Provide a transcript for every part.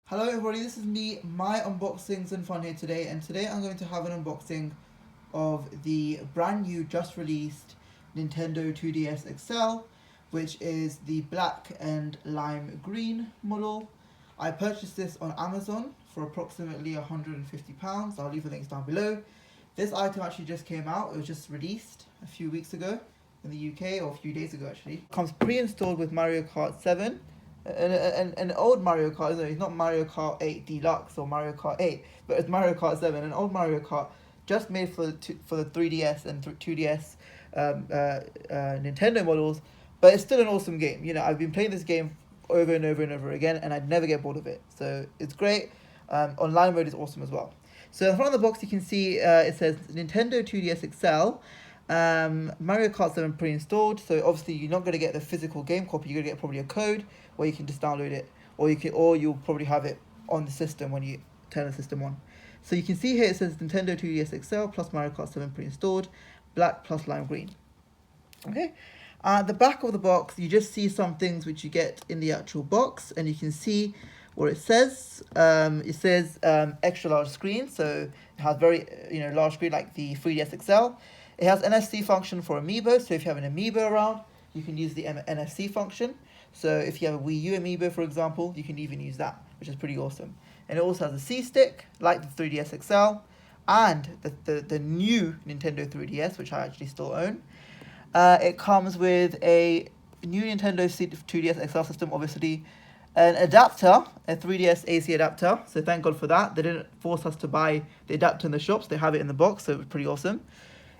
Hello everybody, this is me, my unboxings and fun here today, and today I'm going to have an unboxing of the brand new just released Nintendo 2DS XL, which is the black and lime green model. I purchased this on Amazon for approximately £150. I'll leave the links down below. This item actually just came out, it was just released a few weeks ago in the UK, or a few days ago actually. Comes pre-installed with Mario Kart 7. An old Mario Kart, isn't it? It's not Mario Kart 8 Deluxe or Mario Kart 8, but it's Mario Kart 7, an old Mario Kart just made for the 3DS and 2DS Nintendo models, but it's still an awesome game. You know, I've been playing this game over and over and over again, and I'd never get bored of it. So it's great. Online mode is awesome as well. So in front of the box, you can see it says Nintendo 2DS XL. Mario Kart 7 pre-installed, so obviously you're not going to get the physical game copy. You're going to get probably a code where you can just download it, or you'll probably have it on the system when you turn the system on. So you can see here it says Nintendo 2DS XL plus Mario Kart 7 pre-installed, black plus lime green. Okay, at the back of the box you just see some things which you get in the actual box, and you can see what it says. It says extra large screen, so it has very large screen like the 3DS XL. It has NFC function for amiibo, so if you have an amiibo around, you can use the NFC function. So if you have a Wii U amiibo, for example, you can even use that, which is pretty awesome. And it also has a C-stick, like the 3DS XL, and the new Nintendo 3DS, which I actually still own. It comes with a new Nintendo 2DS XL system, obviously, an adapter, a 3DS AC adapter, so thank God for that. They didn't force us to buy the adapter in the shops, they have it in the box, so it was pretty awesome.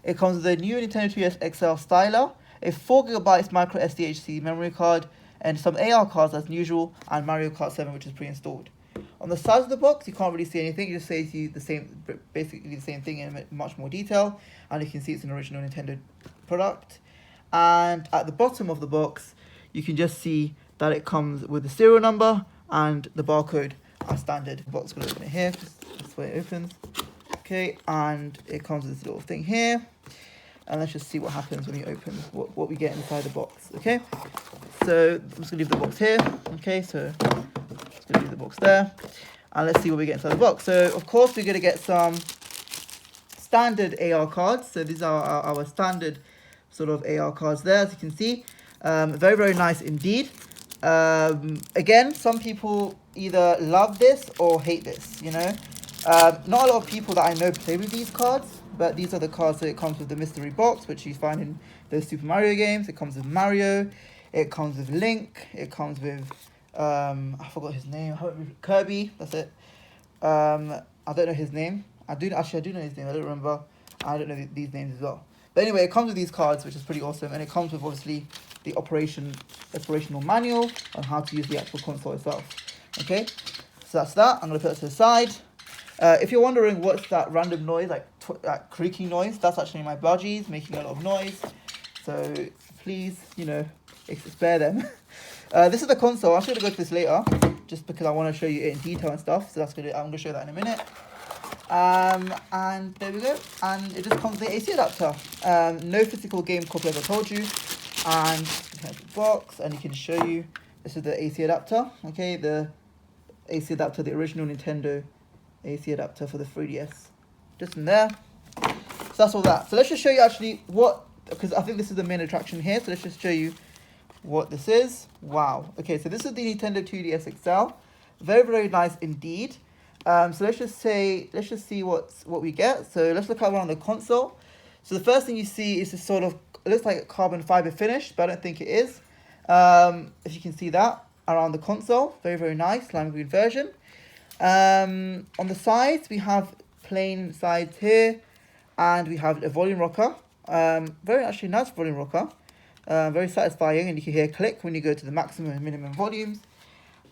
It comes with a new Nintendo 2DS XL styler, a 4GB micro SDHC memory card, and some AR cards as usual, and Mario Kart 7, which is pre-installed. On the sides of the box, you can't really see anything. It just says you basically the same thing in much more detail, and you can see it's an original Nintendo product. And at the bottom of the box, you can just see that it comes with the serial number and the barcode as standard. The box, gonna open it here, that's where it opens. Okay, and it comes with this little thing here, and let's just see what happens when you open what we get inside the box. Okay, so I'm just gonna leave the box here. Okay, so just gonna leave the box there, and let's see what we get inside the box. So of course we're gonna get some standard AR cards. So these are our standard sort of AR cards there, as you can see. Very, very nice indeed. Again, some people either love this or hate this, not a lot of people that I know play with these cards, but these are the cards. So it comes with the mystery box, which you find in those Super Mario games. It comes with Mario, it comes with Link, it comes with I forgot his name, Kirby, that's it. I don't know his name. I do know his name, I don't remember. I don't know these names as well. But anyway, it comes with these cards, which is pretty awesome, and it comes with obviously the operational manual on how to use the actual console itself. Okay, so that's that. I'm gonna put it to the side. If you're wondering what's that random noise, like creaking noise, that's actually my budgies making a lot of noise. So please, spare them. This is the console. I'll show you go to this later, just because I want to show you it in detail and stuff. So I'm gonna show you that in a minute. And there we go. And it just comes with the AC adapter. No physical game copy, as I told you. And here's the box, and you can show you. This is the AC adapter. Okay, the AC adapter, the original Nintendo AC adapter for the 3DS, just in there. So that's all that. So let's just show you actually because I think this is the main attraction here. So let's just show you what this is. Wow. Okay, so this is the Nintendo 2DS XL. Very, very nice indeed. So let's just see what we get. So let's look at one on the console. So the first thing you see is this sort of, it looks like a carbon fiber finish, but I don't think it is. If you can see that around the console, very, very nice lime green version. On the sides, we have plain sides here, and we have a volume rocker. Very actually nice volume rocker. Very satisfying, and you can hear click when you go to the maximum and minimum volumes.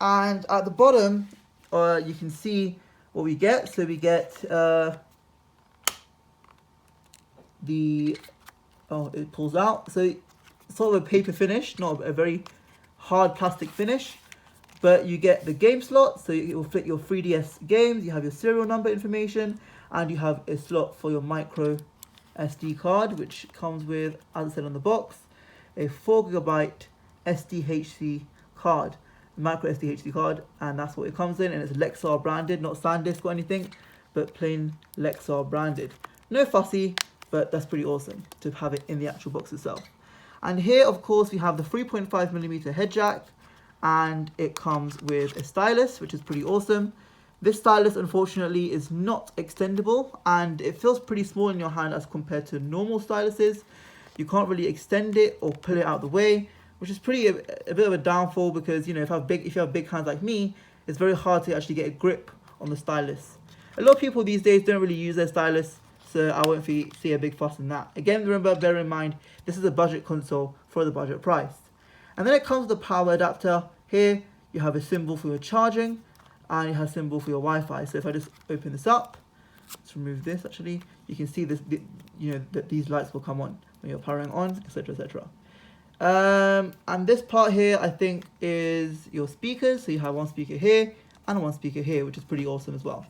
And at the bottom, you can see what we get. So we get it pulls out. So it's sort of a paper finish, not a very hard plastic finish. But you get the game slot, so it will fit your 3DS games. You have your serial number information, and you have a slot for your micro SD card, which comes with, as I said on the box, a 4GB SDHC card. micro SD card, and that's what it comes in, and it's Lexar branded, not SanDisk or anything, but plain Lexar branded. No fussy, but that's pretty awesome to have it in the actual box itself. And here, of course, we have the 3.5mm head jack, and it comes with a stylus, which is pretty awesome. This stylus, unfortunately, is not extendable, and it feels pretty small in your hand as compared to normal styluses. You can't really extend it or pull it out of the way, which is pretty a bit of a downfall, because, you know, if you have big hands like me, it's very hard to actually get a grip on the stylus. A lot of people these days don't really use their stylus, so I won't see a big fuss in that. Again, remember, bear in mind, this is a budget console for the budget price. And then it comes with the power adapter. Here you have a symbol for your charging, and you have a symbol for your Wi-Fi. So if I just open this up, let's remove this actually, you can see this, you know, that these lights will come on when you're powering on, etc, etc. And this part here, I think, is your speakers. So you have one speaker here and one speaker here, which is pretty awesome as well.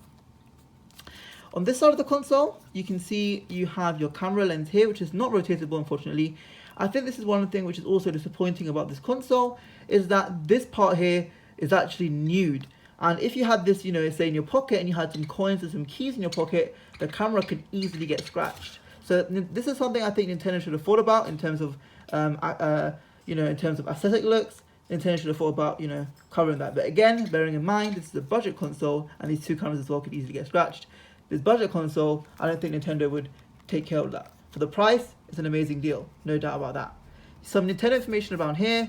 On this side of the console, you can see you have your camera lens here, which is not rotatable, unfortunately. I think this is one thing which is also disappointing about this console, is that this part here is actually nude. And if you had this, you know, say in your pocket, and you had some coins or some keys in your pocket, the camera could easily get scratched. So this is something I think Nintendo should have thought about in terms of, you know, in terms of aesthetic looks. Nintendo should have thought about, you know, covering that. But again, bearing in mind, this is a budget console, and these two cameras as well could easily get scratched. This budget console, I don't think Nintendo would take care of that. For the price, it's an amazing deal, no doubt about that. Some Nintendo information around here,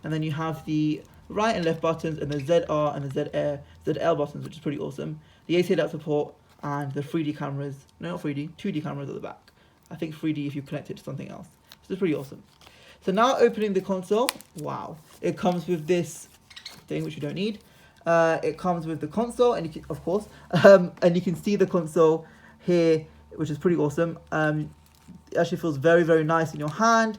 and then you have the right and left buttons, and the ZR and the ZL buttons, which is pretty awesome. The AC adapter support, and the 3D cameras, no, not 3D, 2D cameras at the back. I think 3D if you connect it to something else. So it's pretty awesome. So now opening the console, wow. It comes with this thing, which you don't need. It comes with the console, and you can, of course, and you can see the console here, which is pretty awesome. It actually feels very, very nice in your hand.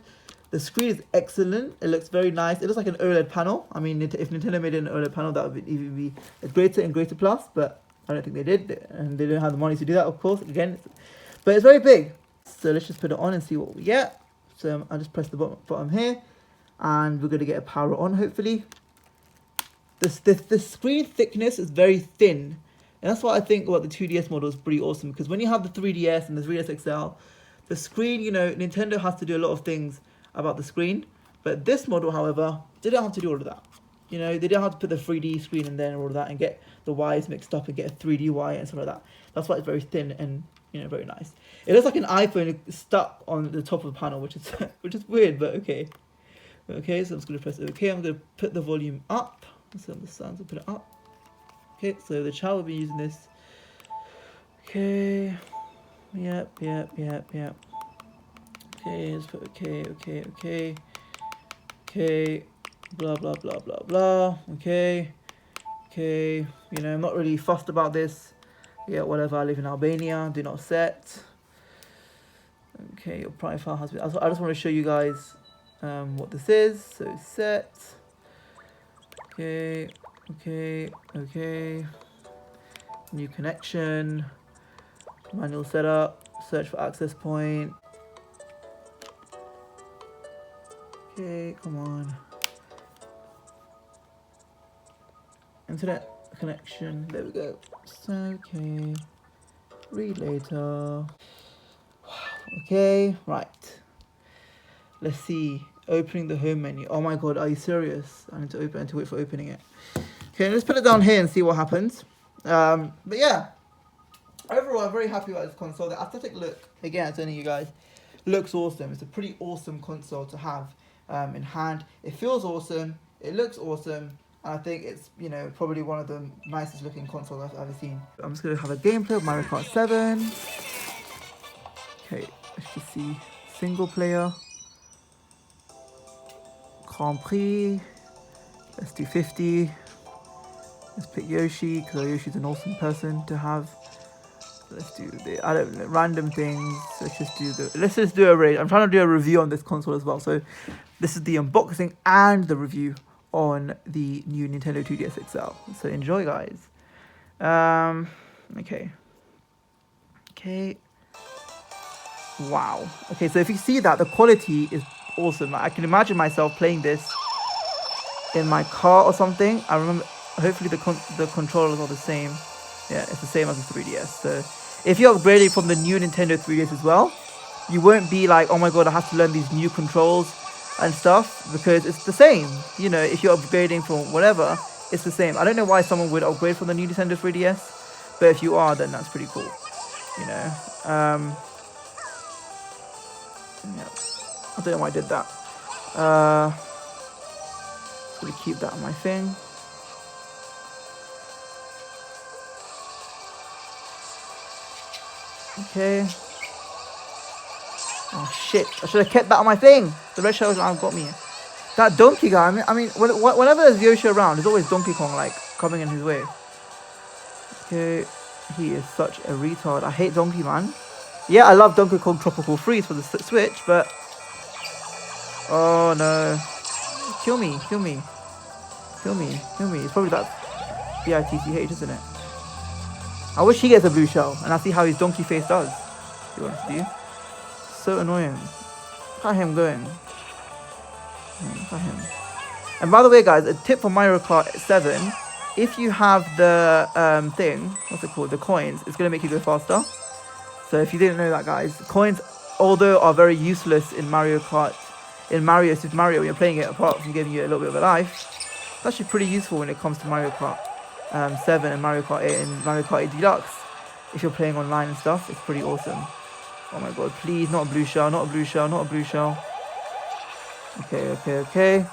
The screen is excellent. It looks very nice. It looks like an OLED panel. I mean, if Nintendo made an OLED panel, that would even be a greater and greater plus, but I don't think they did, and they don't have the money to do that, of course, again. But it's very big. So let's just put it on and see what we get. So I'll just press the bottom here, and we're going to get a power on, hopefully. The screen thickness is very thin, and that's what I think about the 2DS model is pretty awesome, because when you have the 3DS and the 3DS XL, the screen, you know, Nintendo has to do a lot of things about the screen, but this model, however, they don't have to do all of that. You know, they don't have to put the 3D screen in there and all of that, and get the Ys mixed up and get a 3D Y and stuff like that. That's why it's very thin and, you know, very nice. It looks like an iPhone stuck on the top of the panel, which is weird, but okay. Okay, so I'm just going to press OK. I'm going to put the volume up. So on the sounds, I'll put it up. Okay, so the child will be using this. Okay. Yep. Okay, let's put okay. Okay. Blah, blah, blah, blah, blah. Okay. You know, I'm not really fussed about this. Yeah, whatever. I live in Albania. Do not set. Okay, your profile has been... I just want to show you guys what this is. So set. Okay. New connection. Manual setup. Search for access point. Okay, come on. Internet connection. There we go. So, okay. Read later. Okay, right. Let's see. Opening the home menu. Oh my god, are you serious? I need to wait for opening it. Okay, let's put it down here and see what happens. But yeah, overall, I'm very happy about this console. The aesthetic look, again, I'm telling you guys, looks awesome. It's a pretty awesome console to have in hand. It feels awesome. It looks awesome. And I think it's, you know, probably one of the nicest looking consoles I've ever seen. I'm just going to have a gameplay of Mario Kart 7. Okay, let's just see. Single player. Grand Prix. Let's do 50. Let's pick Yoshi, because Yoshi's an awesome person to have. Let's do the random things. Let's just do a raid. I'm trying to do a review on this console as well. So this is the unboxing and the review on the new Nintendo 2DS XL. So enjoy, guys. Okay. Wow. Okay, so if you see that, the quality is awesome. I can imagine myself playing this in my car or something. I remember, hopefully the controllers are the same. Yeah, it's the same as the 3DS. So if you're upgrading from the new Nintendo 3DS as well, you won't be like, oh my god, I have to learn these new controls and stuff, because it's the same. You know, if you're upgrading from whatever, it's the same. I don't know why someone would upgrade from the new Nintendo 3DS, but if you are, then that's pretty cool. You know, yeah. I don't know why I did that. Gonna keep that on my thing. Okay. Oh shit! I should have kept that on my thing. The red shell got me. That donkey guy. I mean, whenever there's Yoshi around, there's always Donkey Kong like coming in his way. Okay, he is such a retard. I hate Donkey, man. Yeah, I love Donkey Kong Tropical Freeze for the Switch, but oh no, kill me, kill me, kill me, kill me. It's probably that BITCH, isn't it? I wish he gets a blue shell, and I see how his donkey face does. To be honest with you, so annoying. Look at him going. Look at him. And by the way, guys, a tip for Mario Kart 7: if you have the thing, what's it called, the coins, it's gonna make you go faster. So if you didn't know that, guys, coins, although are very useless in Mario Kart, in Super Mario, when you're playing it, apart from giving you a little bit of a life, it's actually pretty useful when it comes to Mario Kart 7 and Mario Kart 8 and Mario Kart 8 Deluxe. If you're playing online and stuff, it's pretty awesome. Oh my god, please, not a blue shell, not a blue shell, not a blue shell. Okay, okay, okay.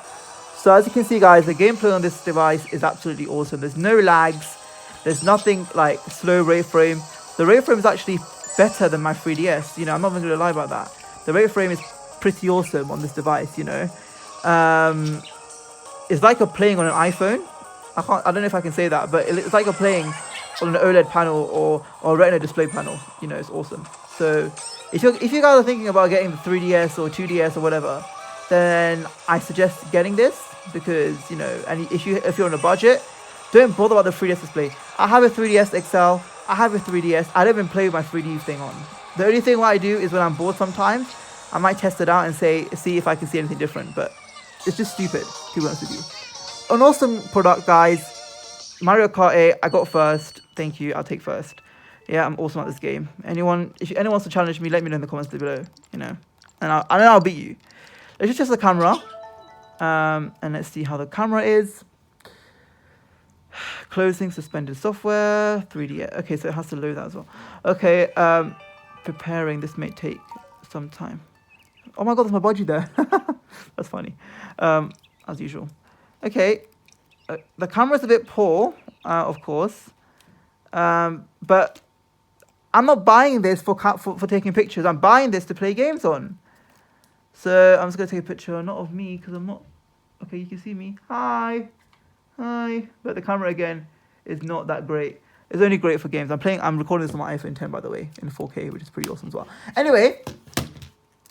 So as you can see, guys, the gameplay on this device is absolutely awesome. There's no lags. There's nothing like slow rate frame. The rate frame is actually better than my 3DS. You know, I'm not even going to lie about that. The rate frame is pretty awesome on this device, you know. It's like you're playing on an iPhone. I don't know if I can say that, but it's like you're playing on an OLED panel or Retina display panel. You know, it's awesome. So if you guys are thinking about getting the 3DS or 2DS or whatever, then I suggest getting this, because, you know, and if you're on a budget, don't bother about the 3DS display. I have a 3DS XL. I have a 3DS. I don't even play with my 3D thing on. The only thing what I do is when I'm bored sometimes, I might test it out and see if I can see anything different. But it's just stupid, to be honest with you. An awesome product, guys. Mario Kart 8, I got first. Thank you. I'll take first. Yeah, I'm awesome at this game. If anyone wants to challenge me, let me know in the comments below. You know, and I'll beat you. Let's just test the camera. And let's see how the camera is. Closing suspended software. 3D. Okay, so it has to load that as well. Okay. Preparing. This may take some time. Oh my god, there's my budgie there. That's funny. As usual. Okay. The camera's a bit poor, of course. But I'm not buying this for taking pictures. I'm buying this to play games on. So I'm just going to take a picture, not of me, because I'm not... Okay, you can see me. Hi. Hi. But the camera, again, is not that great. It's only great for games. I'm recording this on my iPhone 10, by the way, in 4K, which is pretty awesome as well. Anyway,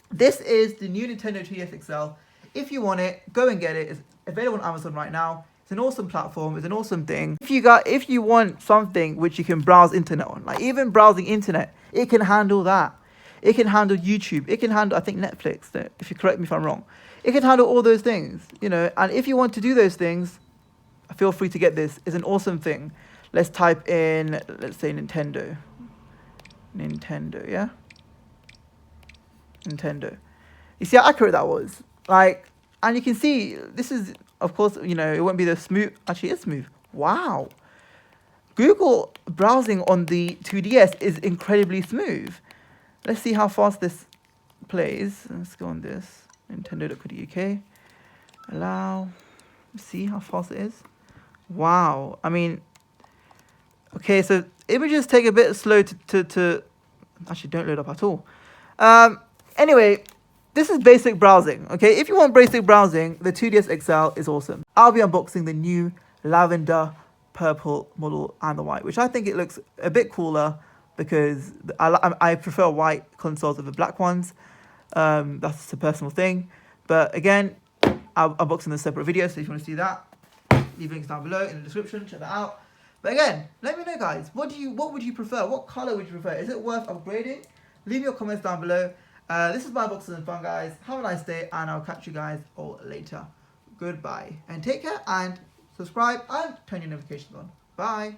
this is the new Nintendo 3DS XL. If you want it, go and get it. It's available on Amazon right now. It's an awesome platform. It's an awesome thing. If you want something which you can browse internet on, like even browsing internet, it can handle that. It can handle YouTube. It can handle, I think, Netflix. If you correct me if I'm wrong, it can handle all those things. You know, and if you want to do those things, feel free to get this. It's an awesome thing. Let's type in, let's say Nintendo. Nintendo, yeah. Nintendo. You see how accurate that was? Like, and you can see this is, of course, you know, it won't be the smooth. Actually, it's smooth. Wow. Google browsing on the 2DS is incredibly smooth. Let's see how fast this plays. Let's go on this. Nintendo.co.uk. Allow. See how fast it is. Wow. I mean, okay, so images take a bit slow to actually don't load up at all. Anyway, this is basic browsing. Okay, if you want basic browsing, the 2DS XL is awesome. I'll be unboxing the new lavender purple model and the white, which I think it looks a bit cooler, because I prefer white consoles over black ones. That's a personal thing. But again, I'll unbox in a separate video, so if you want to see that, leave links down below in the description. Check that out. But again, let me know, guys. What would you prefer? What color would you prefer? Is it worth upgrading? Leave your comments down below. This is my unboxing and fun, guys. Have a nice day, and I'll catch you guys all later. goodbye. And take care and subscribe and turn your notifications on. Bye.